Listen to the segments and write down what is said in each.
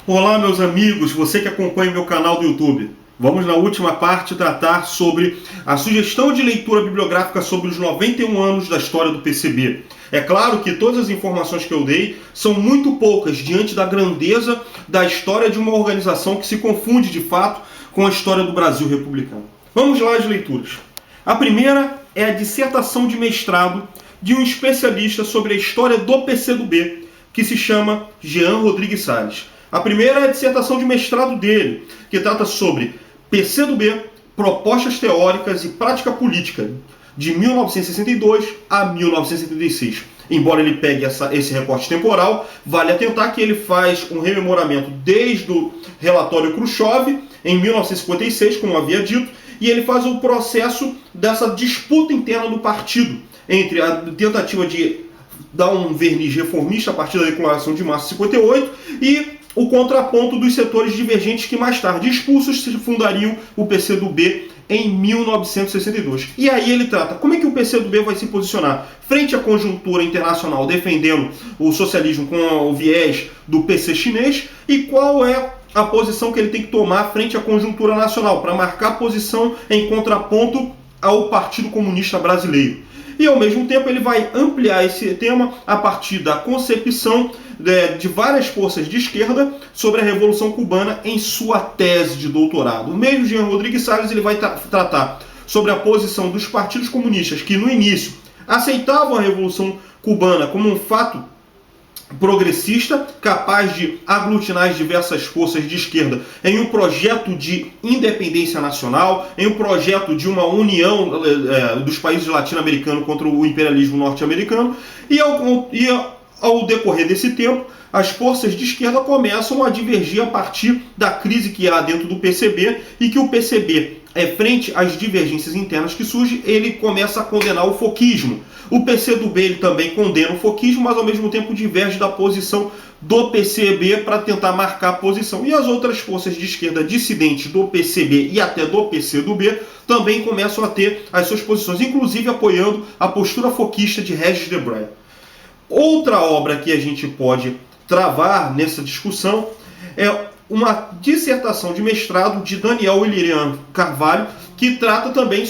Olá, meus amigos, você que acompanha meu canal do YouTube. Vamos na última parte tratar sobre a sugestão de leitura bibliográfica sobre os 91 anos da história do PCB. É claro que todas as informações que eu dei são muito poucas diante da grandeza da história de uma organização que se confunde de fato com a história do Brasil republicano. Vamos lá às leituras. A primeira é a dissertação de mestrado de um especialista sobre a história do PCdoB, que se chama Jean Rodrigues Salles. A primeira é a dissertação de mestrado dele, que trata sobre PCdoB, propostas teóricas e prática política, de 1962 a 1976. Embora ele pegue esse recorte temporal, vale atentar que ele faz um rememoramento desde o relatório Khrushchev, em 1956, como havia dito, e ele faz o processo dessa disputa interna do partido, entre a tentativa de dar um verniz reformista a partir da Declaração de Março de 58 e o contraponto dos setores divergentes que mais tarde expulsos se fundariam o PCdoB em 1962. E aí ele trata como é que o PCdoB vai se posicionar frente à conjuntura internacional defendendo o socialismo com o viés do PC chinês e qual é a posição que ele tem que tomar frente à conjuntura nacional para marcar posição em contraponto ao Partido Comunista Brasileiro. E ao mesmo tempo ele vai ampliar esse tema a partir da concepção de várias forças de esquerda sobre a Revolução Cubana em sua tese de doutorado. O mesmo Jean Rodrigues Salles ele vai tratar sobre a posição dos partidos comunistas que no início aceitavam a Revolução Cubana como um fato progressista, capaz de aglutinar as diversas forças de esquerda em um projeto de independência nacional, em um projeto de uma união dos países latino-americanos contra o imperialismo norte-americano, e ao decorrer desse tempo, as forças de esquerda começam a divergir a partir da crise que há dentro do PCB e que o PCB, frente às divergências internas que surgem, ele começa a condenar o foquismo. O PCdoB ele também condena o foquismo, mas ao mesmo tempo diverge da posição do PCB para tentar marcar a posição. E as outras forças de esquerda dissidentes do PCB e até do PCdoB também começam a ter as suas posições, inclusive apoiando a postura foquista de Regis Debray. Outra obra que a gente pode travar nessa discussão é uma dissertação de mestrado de Daniel William Carvalho, que trata também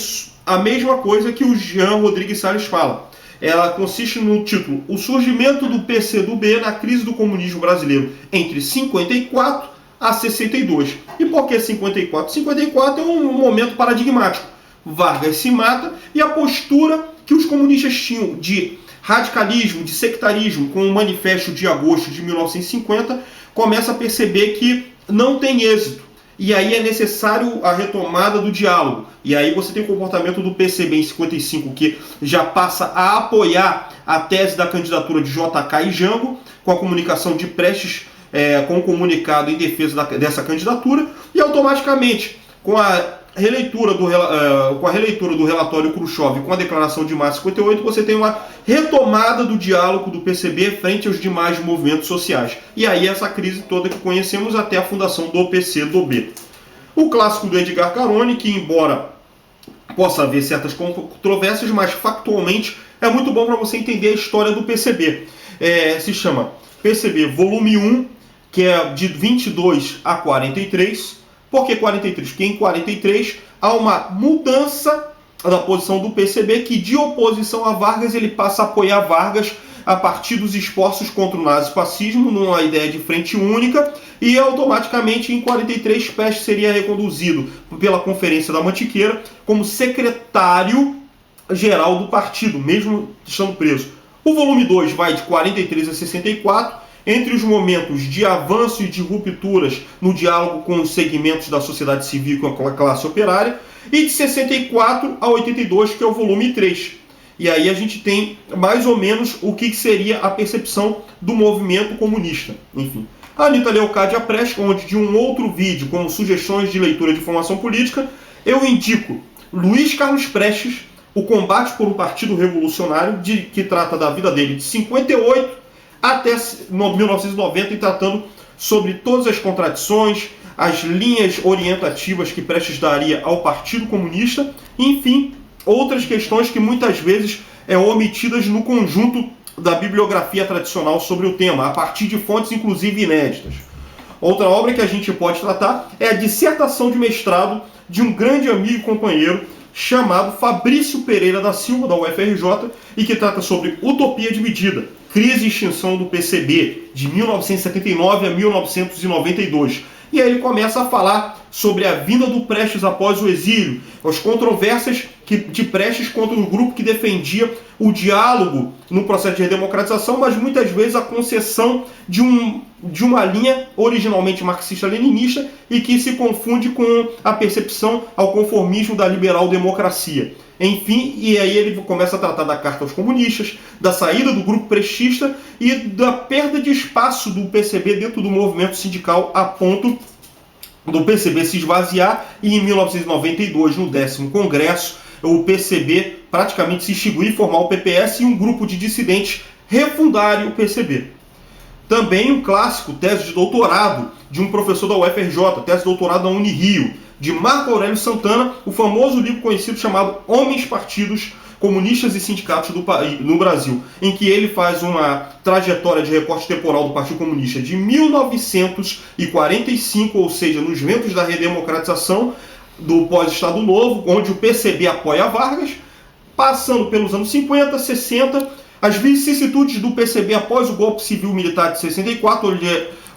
a mesma coisa que o Jean Rodrigues Salles fala. Ela consiste no título O Surgimento do PCdoB na Crise do Comunismo Brasileiro entre 54 a 62. E por que 54? 54 é um momento paradigmático. Vargas se mata e a postura que os comunistas tinham de radicalismo, de sectarismo, com o Manifesto de Agosto de 1950, começa a perceber que não tem êxito. E aí é necessário a retomada do diálogo. E aí você tem o comportamento do PCB em 55, que já passa a apoiar a tese da candidatura de JK e Jango, com a comunicação de Prestes, com o comunicado em defesa dessa candidatura, e automaticamente, com a releitura do relatório Khrushchev com a declaração de março de 58, você tem uma retomada do diálogo do PCB frente aos demais movimentos sociais. E aí essa crise toda que conhecemos até a fundação do PCdoB. O clássico do Edgar Carone, que embora possa haver certas controvérsias, mas factualmente é muito bom para você entender a história do PCB. Se chama PCB volume 1, que é de 22 a 43. Por que 43? Porque em 43 há uma mudança da posição do PCB, que de oposição a Vargas ele passa a apoiar Vargas a partir dos esforços contra o nazifascismo, numa ideia de frente única, e automaticamente em 43 Prestes seria reconduzido pela Conferência da Mantiqueira como secretário-geral do partido, mesmo estando preso. O volume 2 vai de 43 a 64, entre os momentos de avanço e de rupturas no diálogo com os segmentos da sociedade civil e com a classe operária, e de 64 a 82, que é o volume 3. E aí a gente tem mais ou menos o que seria a percepção do movimento comunista. Enfim, a Anitta Leocádia Prestes, onde de um outro vídeo, como sugestões de leitura de formação política, eu indico Luiz Carlos Prestes, O Combate por um Partido Revolucionário, que trata da vida dele de 58 até 1990, e tratando sobre todas as contradições, as linhas orientativas que Prestes daria ao Partido Comunista, enfim, outras questões que muitas vezes omitidas no conjunto da bibliografia tradicional sobre o tema, a partir de fontes inclusive inéditas. Outra obra que a gente pode tratar é a dissertação de mestrado de um grande amigo e companheiro chamado Fabrício Pereira da Silva, da UFRJ, e que trata sobre utopia de medida, crise e extinção do PCB, de 1979 a 1992. E aí ele começa a falar sobre a vinda do Prestes após o exílio, as controvérsias de Prestes contra o grupo que defendia o diálogo no processo de redemocratização, mas muitas vezes a concessão de uma linha originalmente marxista-leninista e que se confunde com a percepção ao conformismo da liberal-democracia. Enfim, e aí ele começa a tratar da carta aos comunistas, da saída do grupo prestista e da perda de espaço do PCB dentro do movimento sindical a ponto do PCB se esvaziar e em 1992, no 10º Congresso, o PCB praticamente se extinguir e formar o PPS e um grupo de dissidentes refundarem o PCB. Também um clássico, tese de doutorado de um professor da UFRJ, tese de doutorado da Unirio, de Marco Aurélio Santana, o famoso livro conhecido chamado Homens, Partidos, Comunistas e Sindicatos no Brasil, em que ele faz uma trajetória de recorte temporal do Partido Comunista de 1945, ou seja, nos ventos da redemocratização do pós-Estado Novo, onde o PCB apoia Vargas, passando pelos anos 50, 60, as vicissitudes do PCB após o golpe civil-militar de 64, onde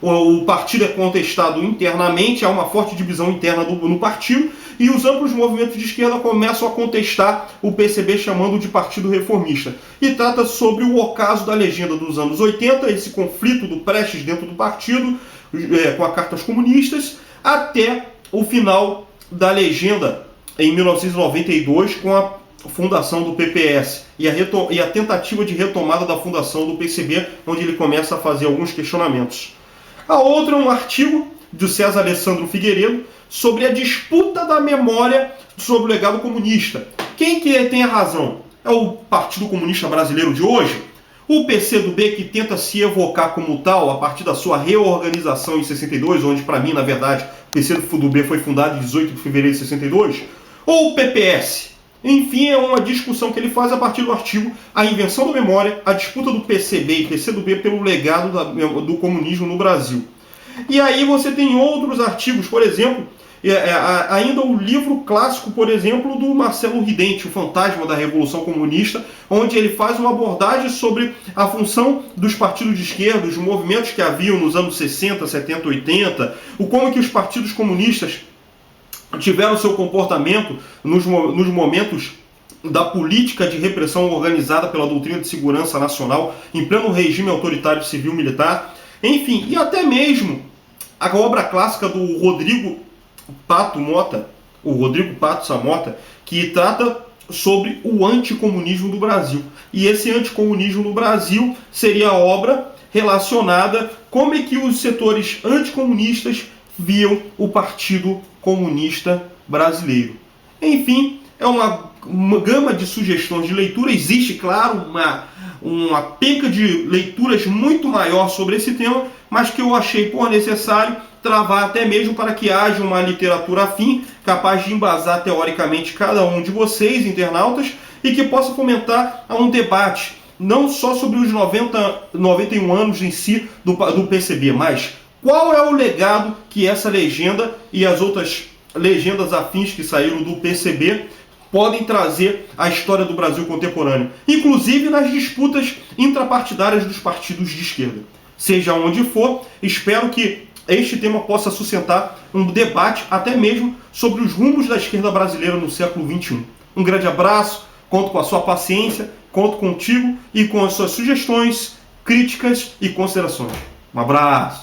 o partido é contestado internamente, há uma forte divisão interna no partido, e os amplos movimentos de esquerda começam a contestar o PCB, chamando de Partido Reformista. E trata sobre o ocaso da legenda dos anos 80, esse conflito do Prestes dentro do partido, com a carta aos comunistas, até o final da legenda em 1992, com a fundação do PPS e a tentativa de retomada da fundação do PCB, onde ele começa a fazer alguns questionamentos. A outra é um artigo de César Alessandro Figueiredo sobre a disputa da memória sobre o legado comunista. Quem que tem a razão? É o Partido Comunista Brasileiro de hoje? O PCdoB, que tenta se evocar como tal a partir da sua reorganização em 62, onde, para mim, na verdade, o PCdoB foi fundado em 18 de fevereiro de 62? Ou o PPS? Enfim, é uma discussão que ele faz a partir do artigo A Invenção da Memória, a disputa do PCB e PCdoB pelo legado do comunismo no Brasil. E aí você tem outros artigos, por exemplo, ainda o livro clássico, por exemplo, do Marcelo Ridente, O Fantasma da Revolução Comunista, onde ele faz uma abordagem sobre a função dos partidos de esquerda, os movimentos que haviam nos anos 60, 70, 80, como que os partidos comunistas tiveram seu comportamento nos momentos da política de repressão organizada pela doutrina de segurança nacional em pleno regime autoritário civil-militar, enfim, e até mesmo a obra clássica do Rodrigo Pato Samota, que trata sobre o anticomunismo do Brasil. E esse anticomunismo no Brasil seria a obra relacionada como é que os setores anticomunistas viam o Partido Comunista Brasileiro. Enfim, é uma gama de sugestões de leitura. Existe, claro, uma penca de leituras muito maior sobre esse tema, mas que eu achei por necessário travar até mesmo para que haja uma literatura afim, capaz de embasar teoricamente cada um de vocês, internautas, e que possa fomentar um debate, não só sobre os 91 anos em si do PCB, mas qual é o legado que essa legenda e as outras legendas afins que saíram do PCB podem trazer à história do Brasil contemporâneo, inclusive nas disputas intrapartidárias dos partidos de esquerda. Seja onde for, espero que este tema possa sustentar um debate até mesmo sobre os rumos da esquerda brasileira no século XXI. Um grande abraço, conto com a sua paciência, conto contigo e com as suas sugestões, críticas e considerações. Um abraço!